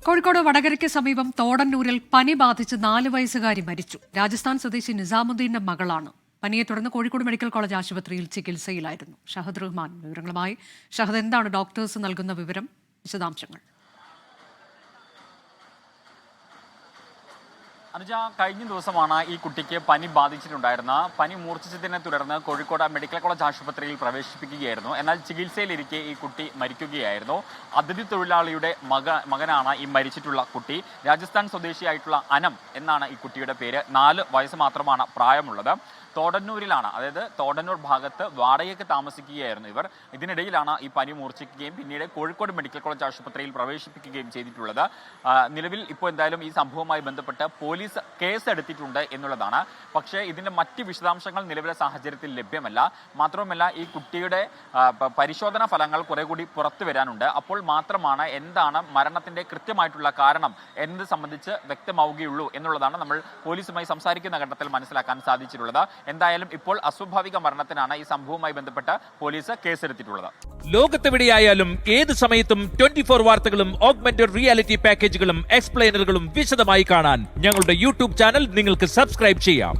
കോഴിക്കോട് വടകരയ്ക്ക് സമീപം തോടന്നൂരിൽ പനി ബാധിച്ച് 4 വയസ്സുകാരി മരിച്ചു. രാജസ്ഥാൻ സ്വദേശി നിസാമുദ്ദീന്റെ മകളാണ്. പനിയെ തുടർന്ന് കോഴിക്കോട് മെഡിക്കൽ കോളേജ് ആശുപത്രിയിൽ ചികിത്സയിലായിരുന്നു. ഷഹദ് റഹ്മാൻ വിവരങ്ങളുമായി. ഷഹദ്, എന്താണ് ഡോക്ടേഴ്സ് നൽകുന്ന വിവരം? വിശദാംശങ്ങൾ. അനുജ, കഴിഞ്ഞ ദിവസമാണ് ഈ കുട്ടിക്ക് പനി ബാധിച്ചിട്ടുണ്ടായിരുന്ന. പനി മൂർച്ഛിച്ചതിനെ തുടർന്ന് കോഴിക്കോട് മെഡിക്കൽ കോളേജ് ആശുപത്രിയിൽ പ്രവേശിപ്പിക്കുകയായിരുന്നു. എന്നാൽ ചികിത്സയിലിരിക്കെ ഈ കുട്ടി മരിക്കുകയായിരുന്നു. അതിഥി തൊഴിലാളിയുടെ മകനാണ് ഈ മരിച്ചിട്ടുള്ള കുട്ടി. രാജസ്ഥാൻ സ്വദേശിയായിട്ടുള്ള അനം എന്നാണ് ഈ കുട്ടിയുടെ പേര്. 4 വയസ്സ് മാത്രമാണ് പ്രായമുള്ളത്. തോടന്നൂരിലാണ്, അതായത് തോടന്നൂർ ഭാഗത്ത് വാടകയ്ക്ക് താമസിക്കുകയായിരുന്നു ഇവർ. ഇതിനിടയിലാണ് ഈ പനി മൂർച്ഛിക്കുകയും പിന്നീട് കോഴിക്കോട് മെഡിക്കൽ കോളേജ് ആശുപത്രിയിൽ പ്രവേശിപ്പിക്കുകയും ചെയ്തിട്ടുള്ളത്. നിലവിൽ ഇപ്പോൾ എന്തായാലും ഈ സംഭവവുമായി ബന്ധപ്പെട്ട് പോലീസ് കേസ് എടുത്തിട്ടുണ്ട് എന്നുള്ളതാണ്. പക്ഷേ ഇതിൻ്റെ മറ്റ് വിശദാംശങ്ങൾ നിലവിലെ സാഹചര്യത്തിൽ ലഭ്യമല്ല. മാത്രവുമല്ല, ഈ കുട്ടിയുടെ പരിശോധനാ ഫലങ്ങൾ കുറെ കൂടി പുറത്തു വരാനുണ്ട്. അപ്പോൾ മാത്രമാണ് എന്താണ് മരണത്തിൻ്റെ കൃത്യമായിട്ടുള്ള കാരണം എന്നത് സംബന്ധിച്ച് വ്യക്തമാവുകയുള്ളൂ എന്നുള്ളതാണ് നമ്മൾ പോലീസുമായി സംസാരിക്കുന്ന ഘട്ടത്തിൽ മനസ്സിലാക്കാൻ സാധിച്ചിട്ടുള്ളത്. എന്തായാലും ഇപ്പോൾ അസ്വാഭാവിക മരണത്തിനാണ് ഈ സംഭവവുമായി ബന്ധപ്പെട്ട് പോലീസ് കേസെടുത്തിട്ടുള്ളത്. ലോകത്തെവിടെയായാലും ഏത് സമയത്തും 24 വാർത്തകളും ഓഗ്മെന്റഡ് റിയാലിറ്റി പാക്കേജുകളും എക്സ്പ്ലെയിനറുകളും വിശദമായി കാണാൻ ഞങ്ങളുടെ യൂട്യൂബ് ചാനൽ നിങ്ങൾക്ക് സബ്സ്ക്രൈബ് ചെയ്യാം.